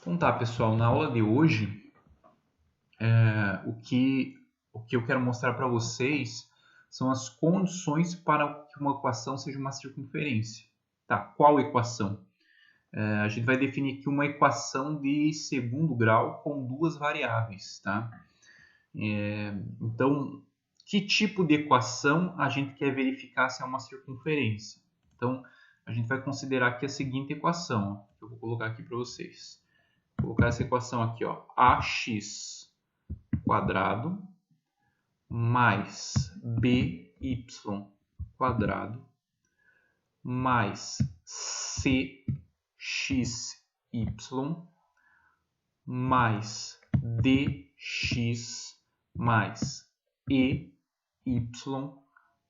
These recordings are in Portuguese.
Então tá, pessoal, na aula de hoje, o que eu quero mostrar para vocês são as condições para que uma equação seja uma circunferência. Tá? Qual equação? A gente vai definir aqui uma equação de segundo grau com duas variáveis. Tá? Então, que tipo de equação a gente quer verificar se é uma circunferência? Então, a gente vai considerar aqui a seguinte equação, ó, que eu vou colocar aqui para vocês. Vou colocar essa equação aqui, ó, ax quadrado mais by quadrado mais cxy mais dx mais ey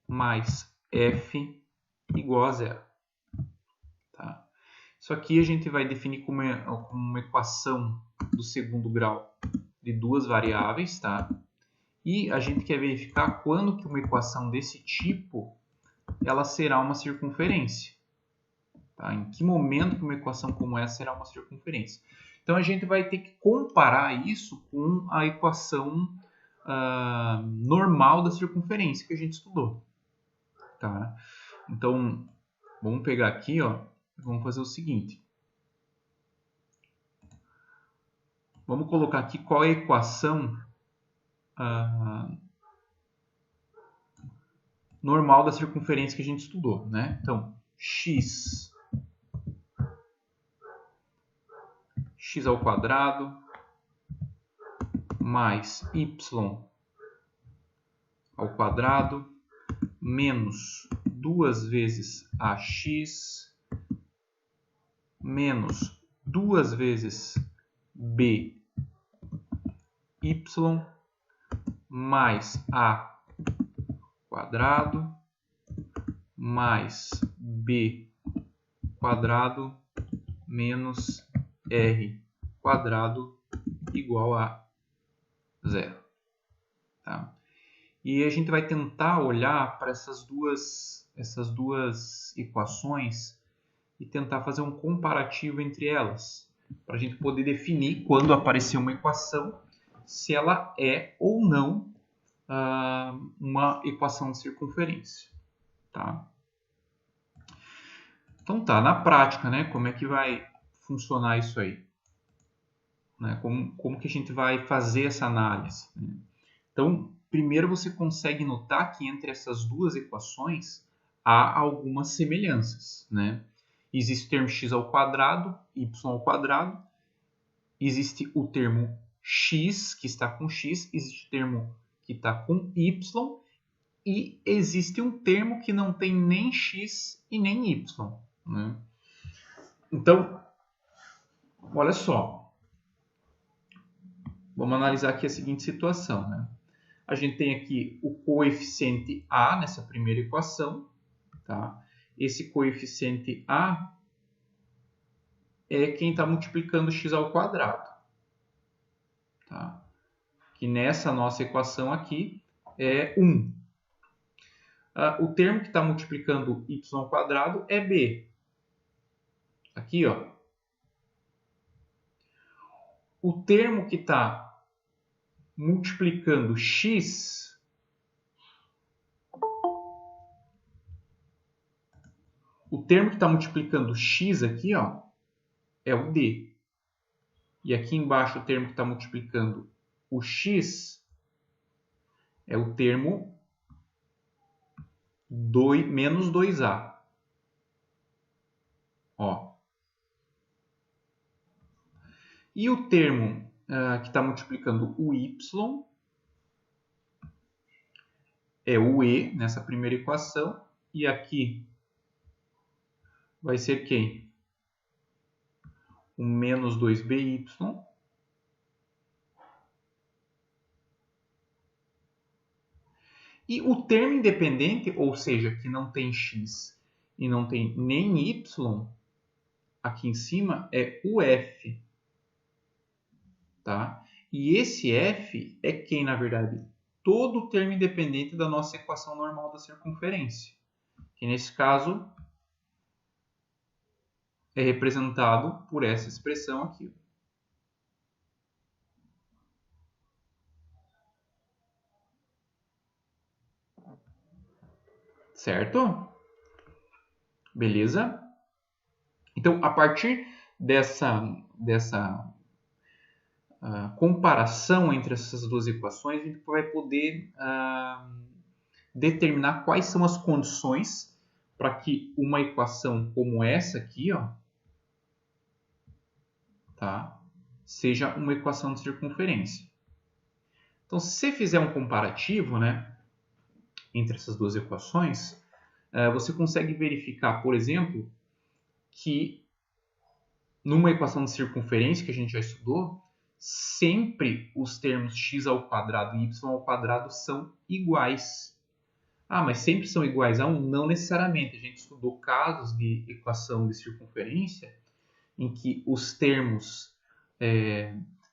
mais f igual a zero. Tá? Isso aqui a gente vai definir como uma equação do segundo grau de duas variáveis, tá? E a gente quer verificar quando que uma equação desse tipo ela será uma circunferência. Tá? Em que momento que uma equação como essa será uma circunferência? Então a gente vai ter que comparar isso com a equação normal da circunferência que a gente estudou. Tá? Então vamos pegar aqui, ó, vamos fazer o seguinte. Vamos colocar aqui qual é a equação normal da circunferência que a gente estudou, né? Então, x ao quadrado mais y ao quadrado menos 2 vezes ax menos 2 vezes by mais a quadrado mais b quadrado menos r quadrado igual a zero. Tá? E a gente vai tentar olhar para essas duas equações e tentar fazer um comparativo entre elas, para a gente poder definir, quando aparecer uma equação, se ela é ou não uma equação de circunferência. Tá? Então tá, na prática, né, como é que vai funcionar isso aí? Né? Como que a gente vai fazer essa análise? Né? Então, primeiro você consegue notar que entre essas duas equações há algumas semelhanças. Né? Existe o termo x ao quadrado, y ao quadrado, existe o termo x, que está com x, existe o termo que está com y, e existe um termo que não tem nem x e nem y. Né? Então, olha só. Vamos analisar aqui a seguinte situação. Né? A gente tem aqui o coeficiente a nessa primeira equação. Tá? Esse coeficiente a é quem está multiplicando x ao quadrado. Tá? Que nessa nossa equação aqui é 1. O termo que está multiplicando y ao quadrado é b. Aqui, ó. O termo que está multiplicando x aqui, ó, é o d. E aqui embaixo o termo que está multiplicando o x é o termo menos 2a. Ó. E o termo que está multiplicando o y é o e nessa primeira equação. E aqui vai ser quem? O menos 2by. E o termo independente, ou seja, que não tem x e não tem nem y, aqui em cima é o f. Tá? E esse f é quem, na verdade? Todo o termo independente da nossa equação normal da circunferência. Que nesse caso é representado por essa expressão aqui. certo? Beleza? Então, a partir dessa comparação entre essas duas equações, a gente vai poder determinar quais são as condições para que uma equação como essa aqui, ó, tá, seja uma equação de circunferência. Então, se você fizer um comparativo, né, entre essas duas equações, você consegue verificar, por exemplo, que numa equação de circunferência que a gente já estudou, sempre os termos x ao quadrado e y ao quadrado são iguais. Ah, mas sempre são iguais a 1? Não necessariamente. A gente estudou casos de equação de circunferência em que os termos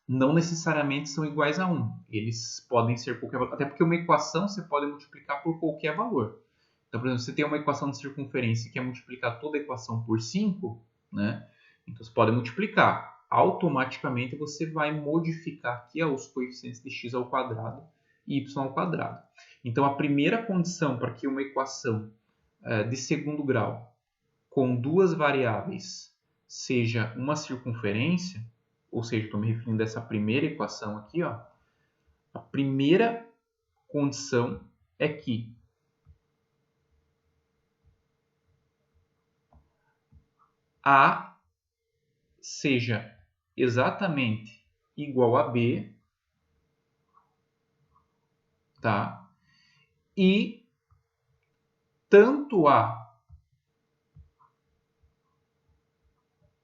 não necessariamente são iguais a 1. Eles podem ser qualquer valor. Até porque uma equação você pode multiplicar por qualquer valor. Então, por exemplo, você tem uma equação de circunferência que é multiplicar toda a equação por 5, né? Então, você pode multiplicar. Automaticamente, você vai modificar aqui os coeficientes de x ao quadrado e y ao quadrado. Então, a primeira condição para que uma equação de segundo grau com duas variáveis seja uma circunferência, ou seja, estou me referindo a essa primeira equação aqui, ó, a primeira condição é que A seja exatamente igual a B, tá? E tanto A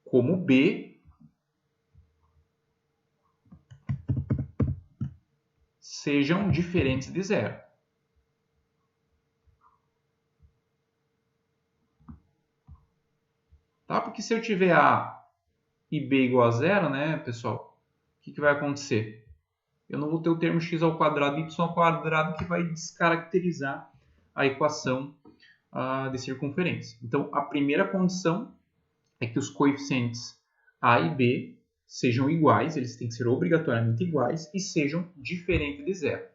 como B sejam diferentes de zero. Tá? Porque se eu tiver A e B igual a zero, né, pessoal, o que vai acontecer? Eu não vou ter o termo x ao quadrado e y ao quadrado que vai descaracterizar a equação de circunferência. Então, a primeira condição é que os coeficientes A e B sejam iguais, eles têm que ser obrigatoriamente iguais e sejam diferentes de zero.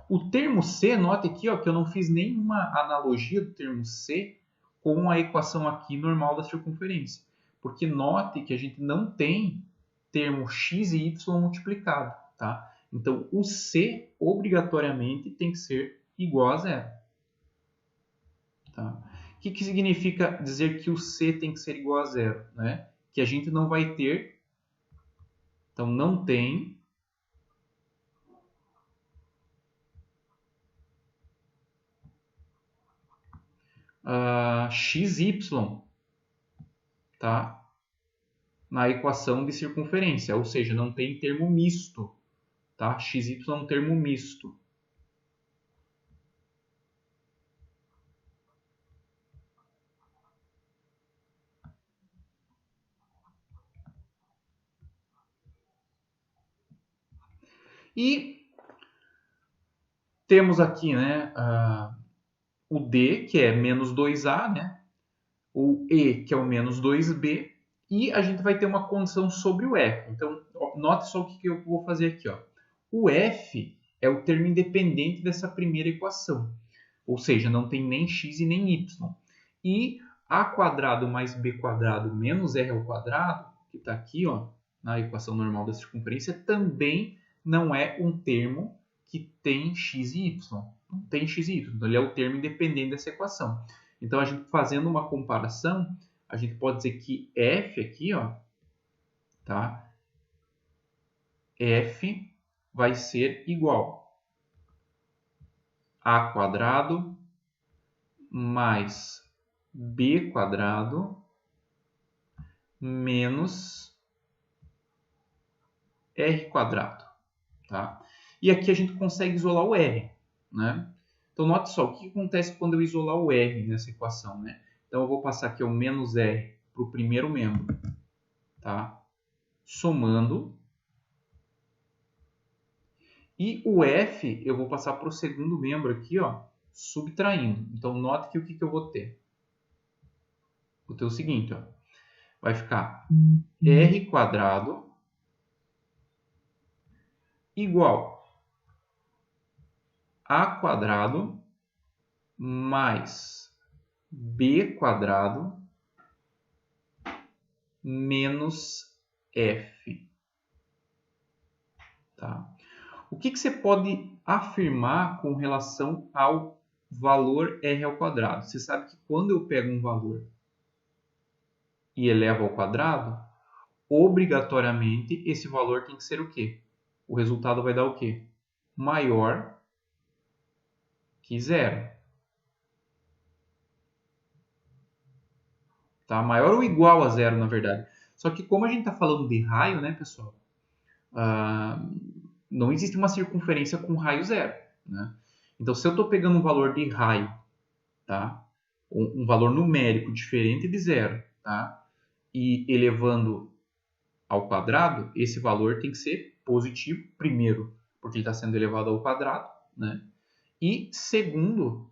O termo C, note aqui ó, que eu não fiz nenhuma analogia do termo C com a equação aqui normal da circunferência. Porque note que a gente não tem termo x e y multiplicado. Tá? Então, o C obrigatoriamente tem que ser igual a zero. Tá? O que significa dizer que o C tem que ser igual a zero? Né? Que a gente não vai ter, então não tem xy, tá? Na equação de circunferência, ou seja, não tem termo misto, tá? Xy é um termo misto. E temos aqui, né, o D, que é menos 2A, né? O E, que é o menos 2B, e a gente vai ter uma condição sobre o F. Então, note só o que eu vou fazer aqui. Ó. O F é o termo independente dessa primeira equação, ou seja, não tem nem x e nem y. E a quadrado mais b quadrado menos r ao quadrado, que está aqui ó, na equação normal da circunferência, também não é um termo que tem x e y. Não tem x e y, então ele é o termo independente dessa equação. Então, a gente fazendo uma comparação, a gente pode dizer que f aqui, ó, tá? F vai ser igual a quadrado mais b quadrado menos r quadrado, tá? E aqui a gente consegue isolar o r, né? Então, note só, o que acontece quando eu isolar o r nessa equação, né? Então, eu vou passar aqui o menos r para o primeiro membro, tá? Somando. E o f eu vou passar para o segundo membro aqui, ó, subtraindo. Então, note que o que eu vou ter? Vou ter o seguinte, ó, vai ficar r quadrado igual a quadrado mais b quadrado menos f. Tá? O que você pode afirmar com relação ao valor r ao quadrado? Você sabe que quando eu pego um valor e elevo ao quadrado, obrigatoriamente esse valor tem que ser o quê? O resultado vai dar o quê? Maior que zero. Tá? Maior ou igual a zero, na verdade. Só que como a gente está falando de raio, né, pessoal? Não existe uma circunferência com raio zero. Né? Então, se eu estou pegando um valor de raio, tá? Um valor numérico diferente de zero, tá? E elevando ao quadrado, esse valor tem que ser positivo, primeiro, porque ele está sendo elevado ao quadrado, né? E segundo,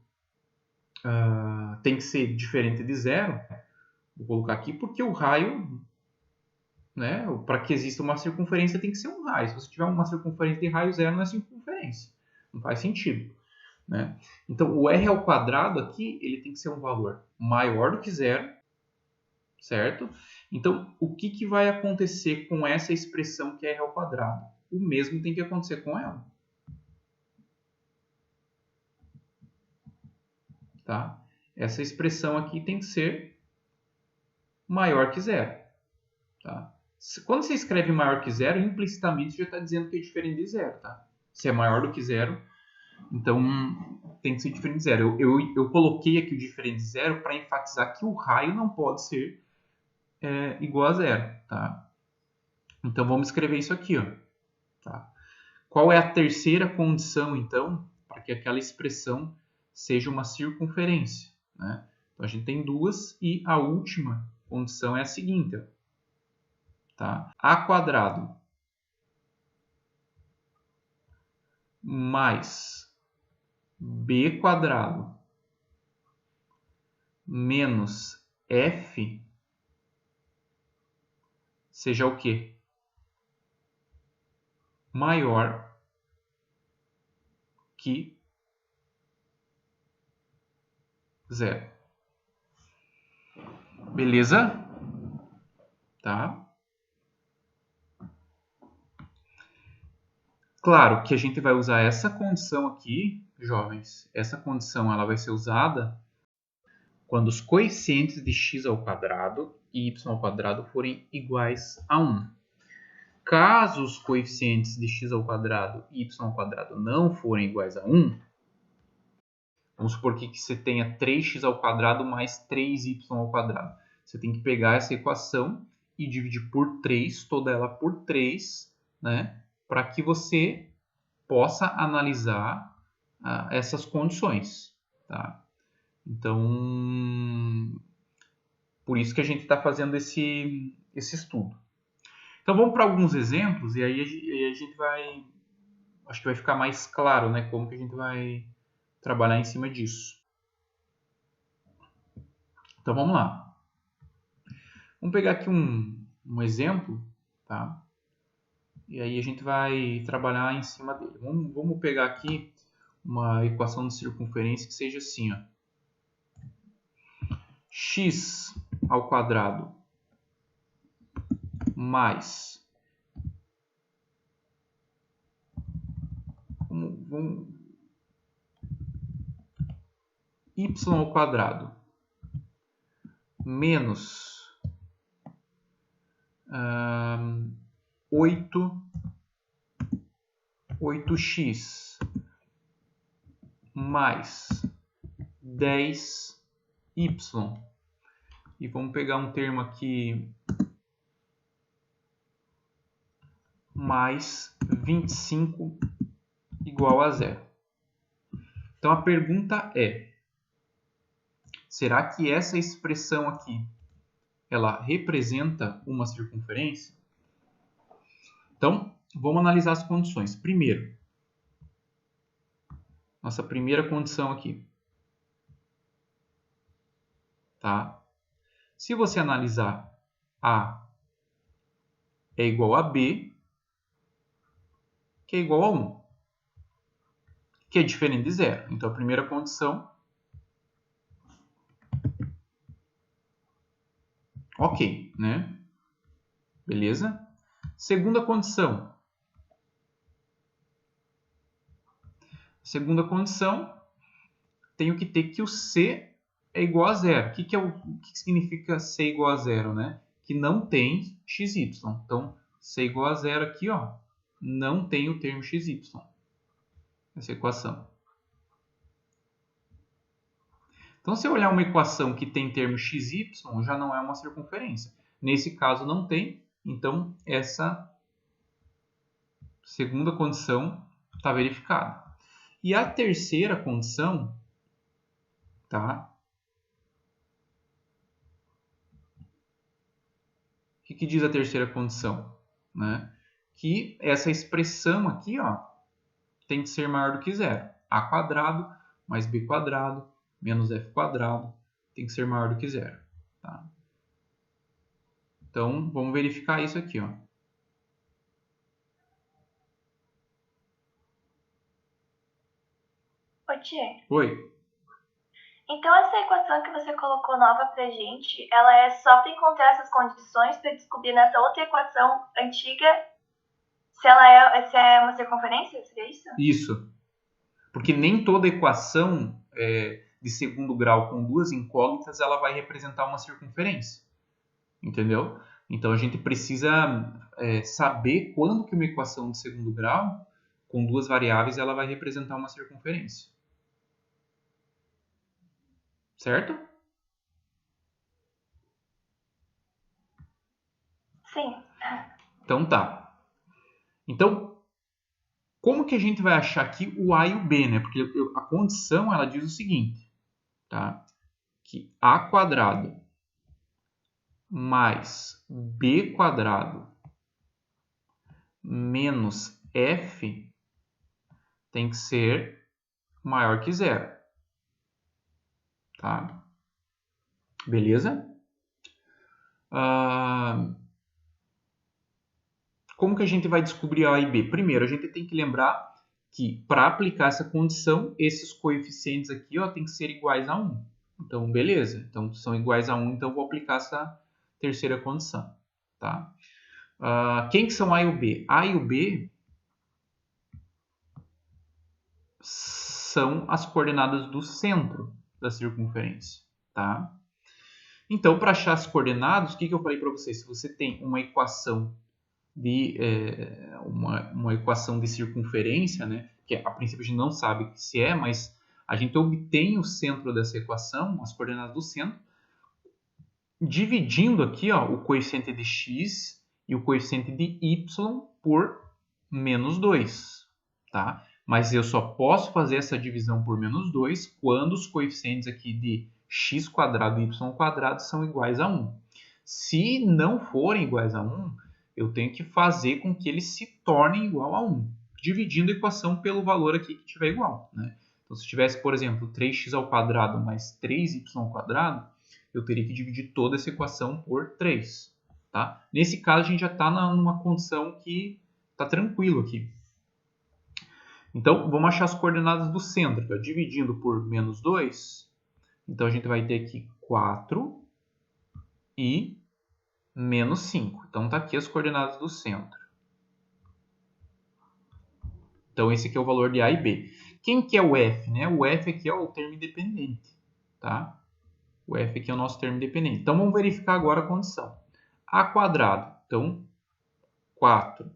tem que ser diferente de zero, vou colocar aqui, porque o raio, né? Para que exista uma circunferência tem que ser um raio. Se você tiver uma circunferência de raio zero, não é circunferência. Não faz sentido. Né? Então, o r ao quadrado aqui, ele tem que ser um valor maior do que zero, certo? Então, o que vai acontecer com essa expressão que é r ao quadrado? O mesmo tem que acontecer com ela. Tá? Essa expressão aqui tem que ser maior que zero. Tá? Quando você escreve maior que zero, implicitamente já está dizendo que é diferente de zero. Tá? Se é maior do que zero, então tem que ser diferente de zero. Eu coloquei aqui o diferente de zero para enfatizar que o raio não pode ser igual a zero. Tá? Então vamos escrever isso aqui. Ó. Tá? Qual é a terceira condição, então, para que aquela expressão seja uma circunferência? Né? Então a gente tem duas e a última condição é a seguinte. Ó. Tá? A quadrado mais b quadrado menos f seja o quê? Maior que zero. Beleza? Tá? Claro que a gente vai usar essa condição aqui, jovens. Essa condição ela vai ser usada quando os coeficientes de x ao quadrado e y ao quadrado forem iguais a 1. Caso os coeficientes de x ao quadrado e y ao quadrado não forem iguais a 1, vamos supor que você tenha 3x ao quadrado mais 3y ao quadrado. Você tem que pegar essa equação e dividir por 3, toda ela por 3, né, para que você possa analisar essas condições. Tá? Então, por isso que a gente está fazendo esse estudo. Então, vamos para alguns exemplos e aí a gente vai... Acho que vai ficar mais claro, né, como que a gente vai trabalhar em cima disso. Então, vamos lá. Vamos pegar aqui um exemplo, tá? E aí a gente vai trabalhar em cima dele. Vamos pegar aqui uma equação de circunferência que seja assim, ó. X ao quadrado mais y ao quadrado menos 8x mais 10y. E vamos pegar um termo aqui mais 25 igual a zero. Então a pergunta é: será que essa expressão aqui ela representa uma circunferência? Então, vamos analisar as condições. Primeiro, nossa primeira condição aqui. Tá? Se você analisar A é igual a B, que é igual a 1, que é diferente de zero. Então, a primeira condição Ok, né? Beleza? Segunda condição. Segunda condição, tenho que ter que o C é igual a zero. O que significa C igual a zero, né? Que não tem XY. Então, C igual a zero aqui, ó, não tem o termo XY. Essa equação. Então, se eu olhar uma equação que tem termo XY, já não é uma circunferência. Nesse caso, não tem. Então, essa segunda condição está verificada. E a terceira condição, tá? O que diz a terceira condição? Né? Que essa expressão aqui, ó, tem que ser maior do que zero. A quadrado mais b quadrado menos f quadrado tem que ser maior do que zero. Tá? Então, vamos verificar isso aqui. Ó. Oi, Tia. Oi. Então, essa equação que você colocou nova pra gente, ela é só para encontrar essas condições para descobrir nessa outra equação antiga se é uma circunferência? Seria isso? Isso. Porque nem toda equação de segundo grau com duas incógnitas ela vai representar uma circunferência. Entendeu? Então, a gente precisa saber quando que uma equação de segundo grau com duas variáveis ela vai representar uma circunferência. Certo? Sim. Então tá. Então, como que a gente vai achar aqui o A e o B, né? Porque a condição ela diz o seguinte, tá? Que A quadrado mais B quadrado menos F tem que ser maior que zero, tá? Beleza? Como que a gente vai descobrir A e B? Primeiro, a gente tem que lembrar que para aplicar essa condição, esses coeficientes aqui ó, tem que ser iguais a 1. Então, beleza. Então, são iguais a 1, então eu vou aplicar essa terceira condição. Tá? Quem que são A e o B? A e o B são as coordenadas do centro da circunferência. Tá? Então, para achar as coordenadas, o que eu falei para vocês? Se você tem uma equação de uma equação de circunferência, né? Que a princípio a gente não sabe se é, mas a gente obtém o centro dessa equação, as coordenadas do centro, dividindo aqui ó, o coeficiente de x e o coeficiente de y por menos 2. Tá? Mas eu só posso fazer essa divisão por menos 2 quando os coeficientes aqui de x quadrado e y quadrado são iguais a 1. Se não forem iguais a 1, eu tenho que fazer com que eles se tornem igual a 1, dividindo a equação pelo valor aqui que tiver igual. Né? Então, se tivesse, por exemplo, 3x ao quadrado mais 3y ao quadrado, eu teria que dividir toda essa equação por 3. Tá? Nesse caso, a gente já está numa condição que está tranquilo aqui. Então, vamos achar as coordenadas do centro. Ó, dividindo por menos 2, então a gente vai ter aqui 4 e menos 5. Então, está aqui as coordenadas do centro. Então, esse aqui é o valor de A e B. Quem que é o F? Né? O F aqui é o termo independente. Tá? O F aqui é o nosso termo independente. Então, vamos verificar agora a condição. A quadrado. Então, 4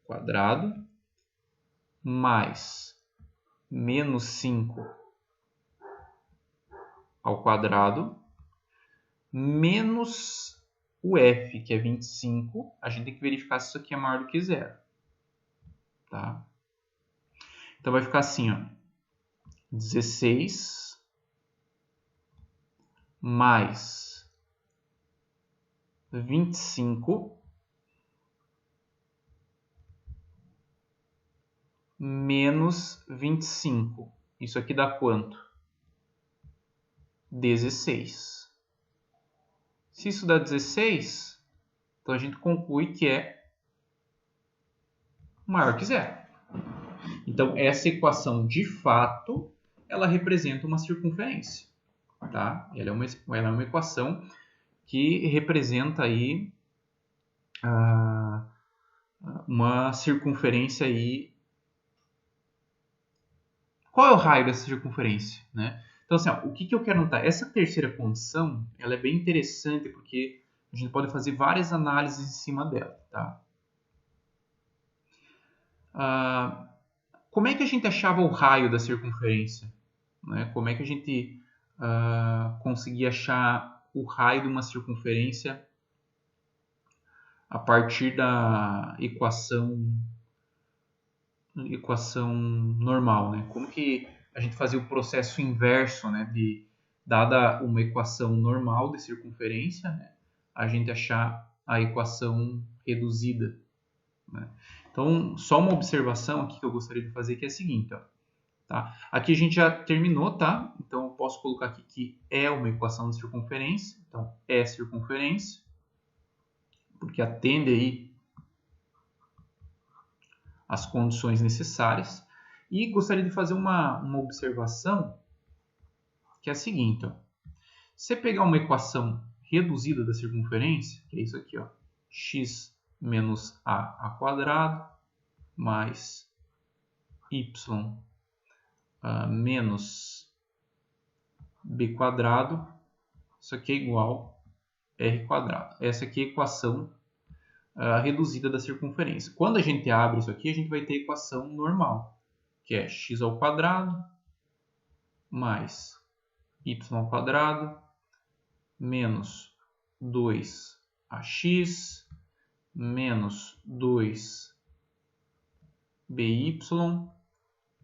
quadrado mais menos 5 ao quadrado menos o f, que é 25, a gente tem que verificar se isso aqui é maior do que zero. Tá? Então, vai ficar assim, ó, 16 mais 25 menos 25. Isso aqui dá quanto? 16. Se isso dá 16, então a gente conclui que é maior que zero. Então, essa equação, de fato, ela representa uma circunferência. Tá? Ela é uma equação que representa aí uma circunferência aí. Qual é o raio dessa circunferência, né? Então, assim, ó, o que eu quero notar? Essa terceira condição, ela é bem interessante porque a gente pode fazer várias análises em cima dela, tá? Como é que a gente achava o raio da circunferência? Né? Como é que a gente conseguia achar o raio de uma circunferência a partir da equação normal, né? Como que a gente fazia o processo inverso, né? Dada uma equação normal de circunferência, né? A gente achar a equação reduzida, né? Então, só uma observação aqui que eu gostaria de fazer que é a seguinte, ó, tá? Aqui a gente já terminou, tá? Então, eu posso colocar aqui que é uma equação de circunferência. Então, é circunferência, porque atende aí as condições necessárias. E gostaria de fazer uma observação que é a seguinte, ó. Se você pegar uma equação reduzida da circunferência, que é isso aqui, ó, x menos a quadrado mais y menos b quadrado, isso aqui é igual a r quadrado. Essa aqui é a equação reduzida da circunferência. Quando a gente abre isso aqui, a gente vai ter a equação normal, que é x ao quadrado mais y ao quadrado menos 2ax menos 2by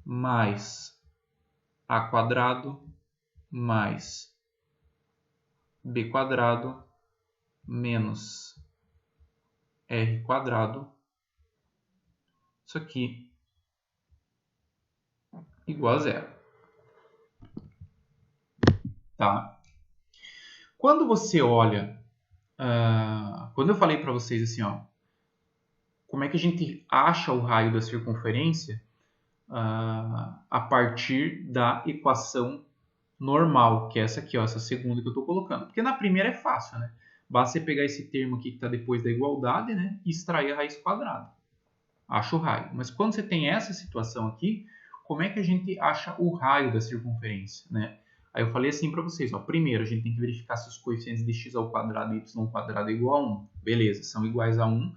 mais a quadrado mais b quadrado menos r quadrado, isso aqui igual a zero. Tá? Quando você olha, quando eu falei para vocês assim, ó, como é que a gente acha o raio da circunferência a partir da equação normal, que é essa aqui, ó, essa segunda que eu estou colocando. Porque na primeira é fácil, né? Basta você pegar esse termo aqui que está depois da igualdade, né, e extrair a raiz quadrada. Acha o raio. Mas quando você tem essa situação aqui, como é que a gente acha o raio da circunferência, né? Aí eu falei assim para vocês, ó, primeiro a gente tem que verificar se os coeficientes de x ao quadrado e y ao quadrado é igual a 1. Beleza, são iguais a 1.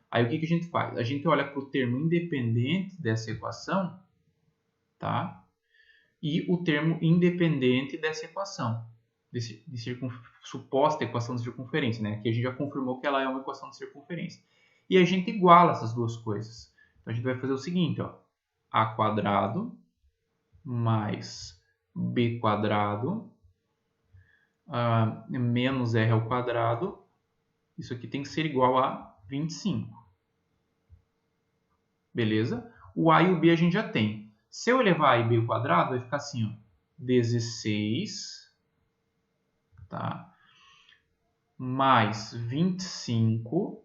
Aí o que a gente faz? A gente olha para o termo independente dessa equação, tá? E o termo independente dessa equação, suposta equação de circunferência, né? Aqui a gente já confirmou que ela é uma equação de circunferência. E a gente iguala essas duas coisas. Então a gente vai fazer o seguinte, ó, a quadrado mais b quadrado menos r ao quadrado, isso aqui tem que ser igual a 25. Beleza? O a e o b a gente já tem. Se eu elevar a e b ao quadrado, vai ficar assim, ó, 16, tá? Mais 25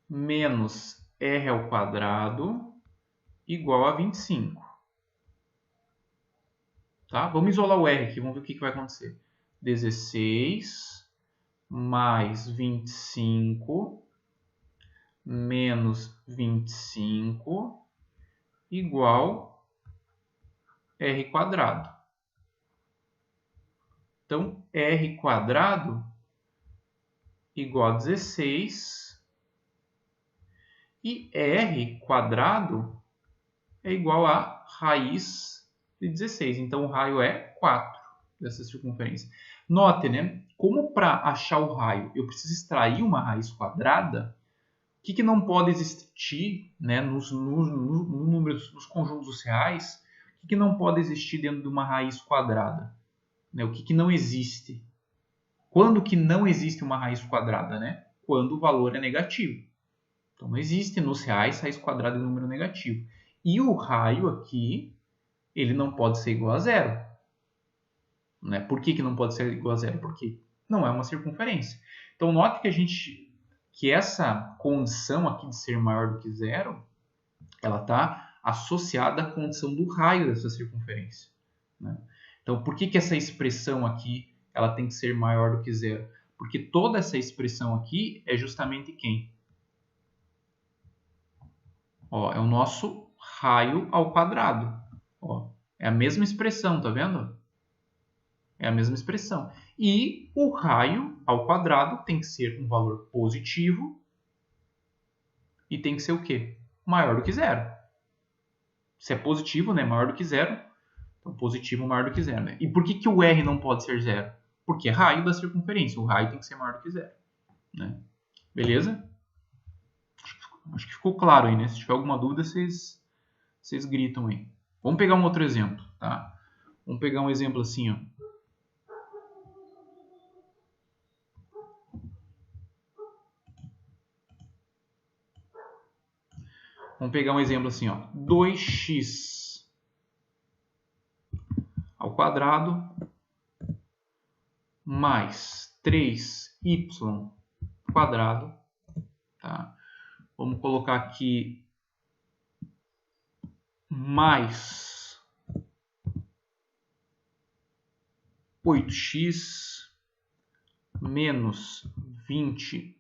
menos r ao quadrado igual a 25. Tá? Vamos isolar o r aqui, vamos ver o que vai acontecer. 16 mais 25 menos 25 igual r quadrado. Então, r quadrado igual a 16 e r quadrado é igual a raiz de 16. Então, o raio é 4 dessa circunferência. Note, né? Como para achar o raio eu preciso extrair uma raiz quadrada, o que não pode existir, né, nos conjuntos reais? O que não pode existir dentro de uma raiz quadrada? Né? O que não existe? Quando que não existe uma raiz quadrada? Né? Quando o valor é negativo. Então, não existe nos reais raiz quadrada de número negativo. E o raio aqui, ele não pode ser igual a zero. Né? Por que não pode ser igual a zero? Porque não é uma circunferência. Então, note que essa condição aqui de ser maior do que zero, ela está associada à condição do raio dessa circunferência. Né? Então, por que essa expressão aqui ela tem que ser maior do que zero? Porque toda essa expressão aqui é justamente quem? Ó, é o nosso raio ao quadrado. Ó, é a mesma expressão, tá vendo? É a mesma expressão. E o raio ao quadrado tem que ser um valor positivo e tem que ser o quê? Maior do que zero. Se é positivo, né, maior do que zero, então positivo maior do que zero. Né? E por que o R não pode ser zero? Porque é raio da circunferência. O raio tem que ser maior do que zero. Né? Beleza? Acho que ficou claro aí, né? Se tiver alguma dúvida, vocês gritam aí. Vamos pegar um outro exemplo, tá? Vamos pegar um exemplo assim, ó. Vamos pegar um exemplo assim, ó. 2x ao quadrado mais 3y quadrado, tá? Vamos colocar aqui mais 8x menos 20y.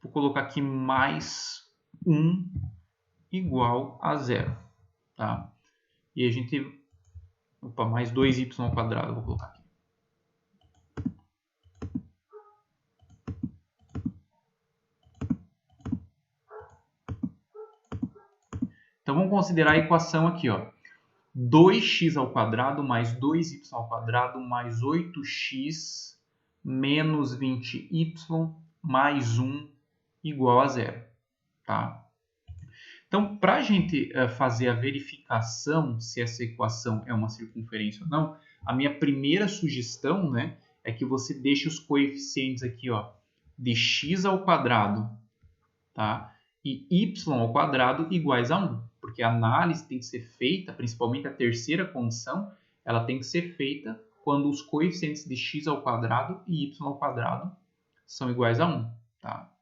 Vou colocar aqui mais 1 igual a zero, tá? E a gente... Opa, mais 2y ao quadrado, vou colocar aqui. Então vamos considerar a equação aqui, ó. 2x ao quadrado mais 2y ao quadrado mais 8x menos 20y mais 1 igual a zero, tá? Então, para a gente fazer a verificação se essa equação é uma circunferência ou não, a minha primeira sugestão, né, é que você deixe os coeficientes aqui, ó, de x ao quadrado, tá? E y ao quadrado iguais a 1, porque a análise tem que ser feita, principalmente a terceira condição, ela tem que ser feita quando os coeficientes de x ao quadrado e y ao quadrado são iguais a 1, tá?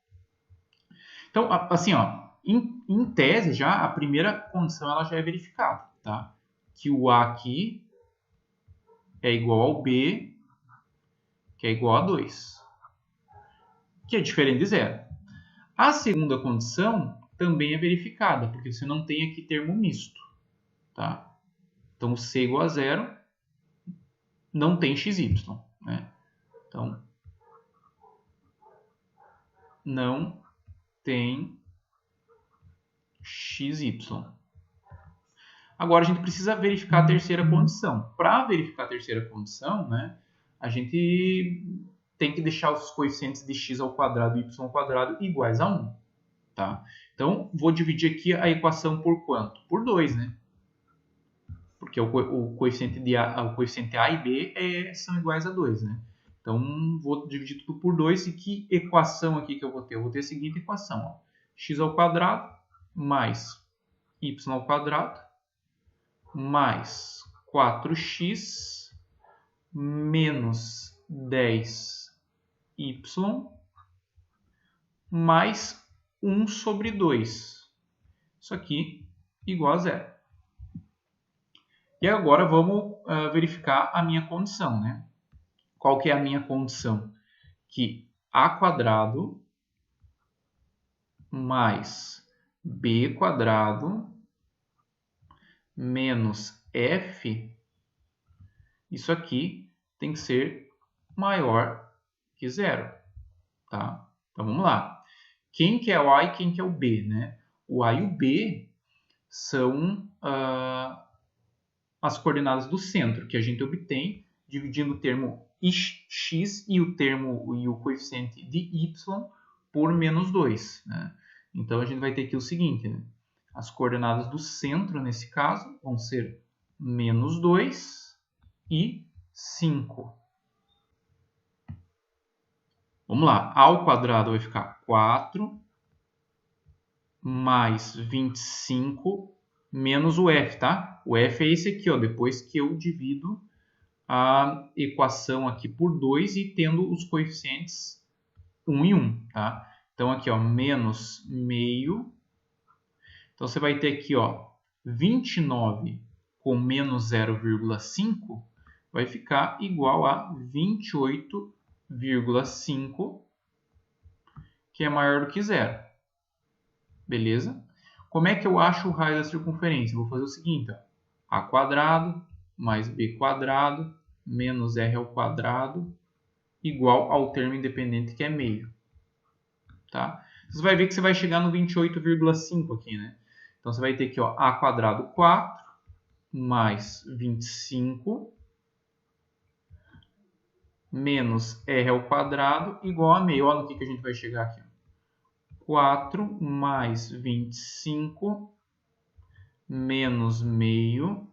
Então, assim, ó, em tese, já a primeira condição ela já é verificada, tá? Que o A aqui é igual ao B, que é igual a 2, que é diferente de zero. A segunda condição também é verificada, porque você não tem aqui termo misto, tá? Então, C é igual a zero, não tem XY, né? Então, não tem XY. Agora, a gente precisa verificar a terceira condição. Para verificar a terceira condição, né, a gente tem que deixar os coeficientes de x ao quadrado e y ao quadrado iguais a 1. Tá? Então, vou dividir aqui a equação por quanto? Por 2, né? Porque o coeficiente A e B são iguais a 2, né? Então, vou dividir tudo por 2. E que equação aqui que eu vou ter? Eu vou ter a seguinte equação. Ó. X ao quadrado mais y ao quadrado mais 4x menos 10y mais 1 sobre 2. Isso aqui igual a zero. E agora vamos verificar a minha condição, né? Qual que é a minha condição? Que a quadrado mais b quadrado menos f, isso aqui tem que ser maior que zero, tá? Então vamos lá. Quem que é o A e quem que é o B, né? O A e o B são as coordenadas do centro que a gente obtém dividindo o termo x e o coeficiente de y por menos 2, né? Então a gente vai ter aqui o seguinte, né? As coordenadas do centro, nesse caso, vão ser menos 2 e 5. Vamos lá. A ao quadrado vai ficar 4 mais 25 menos o f, tá? O f é esse aqui, ó, depois que eu divido a equação aqui por 2 e tendo os coeficientes 1 e 1, tá? Então aqui, ó, menos meio. Então você vai ter aqui, ó, 29 com menos 0,5 vai ficar igual a 28,5, que é maior do que zero. Beleza? Como é que eu acho o raio da circunferência? Vou fazer o seguinte, ó. A quadrado mais b quadrado menos r ao quadrado igual ao termo independente, que é meio. Tá? Você vai ver que você vai chegar no 28,5 aqui, né? Então, você vai ter aqui, ó, a quadrado 4 mais 25 menos r ao quadrado igual a meio. Olha no que a gente vai chegar aqui. 4 mais 25 menos meio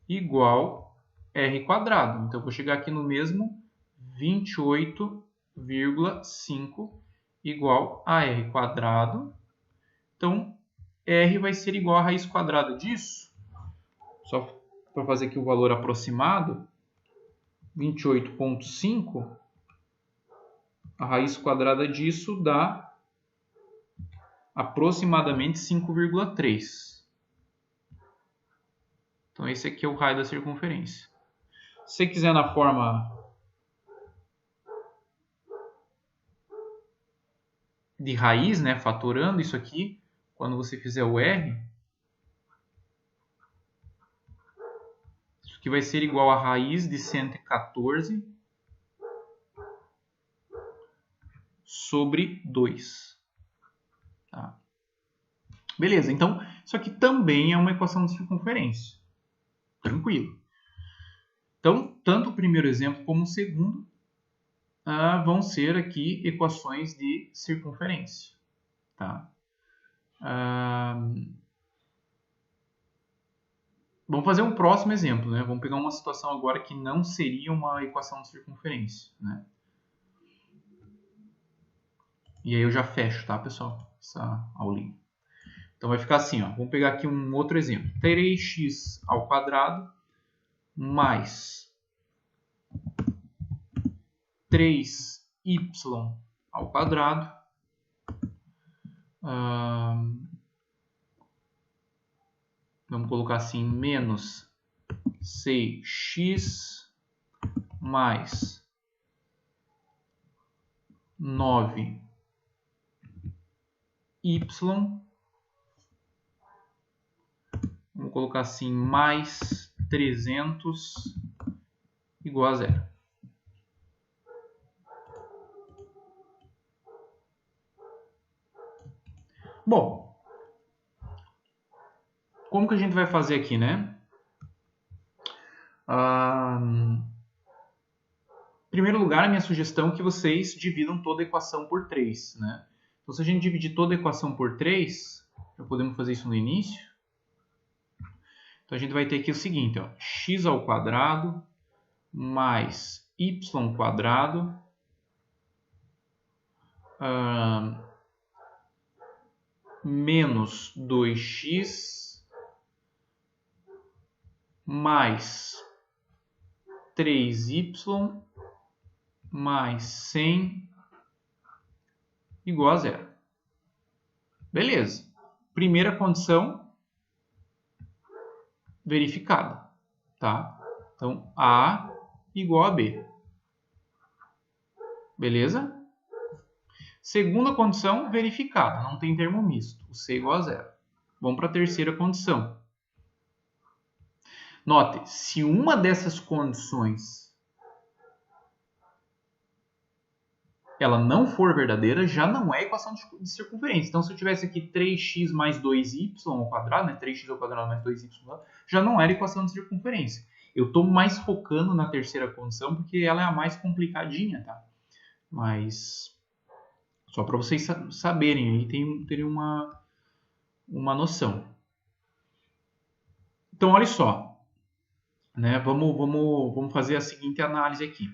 igual r quadrado. Então, eu vou chegar aqui no mesmo 28,5 igual a r quadrado. Então, r vai ser igual a raiz quadrada disso. Só para fazer aqui o valor aproximado, 28,5, a raiz quadrada disso dá aproximadamente 5,3. Então, esse aqui é o raio da circunferência. Se você quiser na forma de raiz, né, fatorando isso aqui, quando você fizer o R, isso aqui vai ser igual a raiz de 114 sobre 2. Tá? Beleza, então isso aqui também é uma equação de circunferência. Tranquilo. Então, tanto o primeiro exemplo como o segundo vão ser aqui equações de circunferência. Tá? Vamos fazer um próximo exemplo, né? Vamos pegar uma situação agora que não seria uma equação de circunferência, né? E aí eu já fecho, tá, pessoal? Essa aulinha. Então vai ficar assim, ó. Vamos pegar aqui um outro exemplo. 3x ao quadrado mais 3y ao quadrado vamos colocar assim, menos 6x mais 9y vamos colocar assim, mais 300 igual a zero. Bom, como que a gente vai fazer aqui, né? Em primeiro lugar, a minha sugestão é que vocês dividam toda a equação por 3, né? Então, se a gente dividir toda a equação por 3, já podemos fazer isso no início. Então, a gente vai ter aqui o seguinte, ó, x ao quadrado mais y quadrado menos 2x mais 3y mais 100 igual a zero. Beleza. Primeira condição verificada, tá? Então, A igual a B. Beleza? Segunda condição verificada, não tem termo misto, o C igual a zero. Vamos para a terceira condição. Note, se uma dessas condições ela não for verdadeira, já não é equação de circunferência. Então, se eu tivesse aqui 3x mais 2y ao quadrado, né, 3x ao quadrado mais 2y ao quadrado, já não era equação de circunferência. Eu estou mais focando na terceira condição porque ela é a mais complicadinha, tá? Mas só para vocês saberem, aí terem uma noção. Então, olha só, né? Vamos fazer a seguinte análise aqui.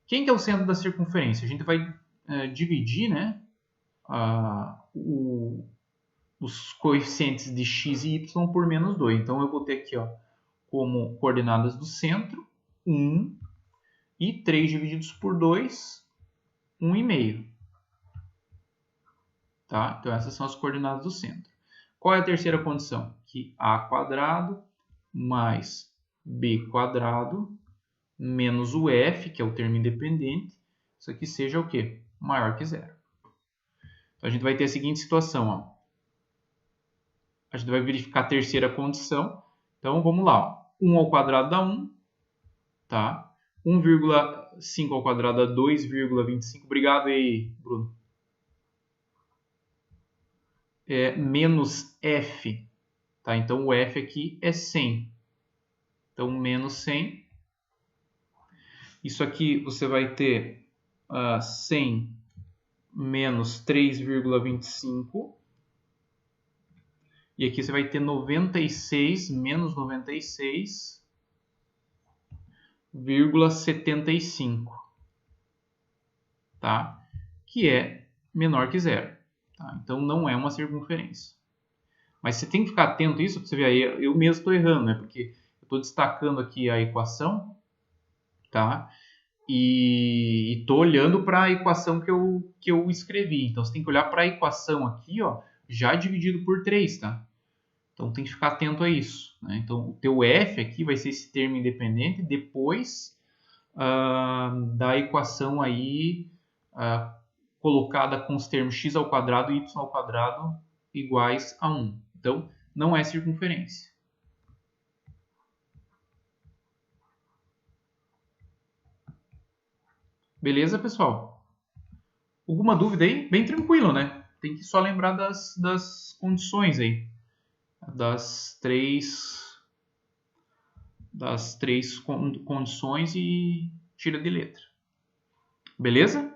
Quem que é o centro da circunferência? A gente vai dividir, né, os coeficientes de x e y por menos 2. Então, eu vou ter aqui, ó, como coordenadas do centro 1 e 3 divididos por 2, 1,5. Tá? Então, essas são as coordenadas do centro. Qual é a terceira condição? Que a quadrado mais b quadrado menos o f, que é o termo independente, isso aqui seja o quê? Maior que zero. Então, a gente vai ter a seguinte situação. Ó. A gente vai verificar a terceira condição. Então, vamos lá. Ó. 1 ao quadrado dá 1. Tá? 1,5 ao quadrado dá 2,25. Obrigado aí, Bruno. Menos f. Tá? Então, o f aqui é 100. Então, menos 100. Isso aqui você vai ter 100 menos 3,25. E aqui você vai ter 96 menos 96,75. Tá? Que é menor que zero. Tá? Então, não é uma circunferência. Mas você tem que ficar atento a isso, para você ver aí, eu mesmo estou errando, né? Porque eu estou destacando aqui a equação, tá? E estou olhando para a equação que eu escrevi. Então, você tem que olhar para a equação aqui, ó, já dividido por 3, tá? Então, tem que ficar atento a isso. Né? Então, o teu f aqui vai ser esse termo independente depois da equação aí colocada com os termos x ao quadrado e y ao quadrado iguais a 1. Então, não é circunferência. Beleza, pessoal? Alguma dúvida aí? Bem tranquilo, né? Tem que só lembrar das condições aí. Das três condições e tira de letra. Beleza?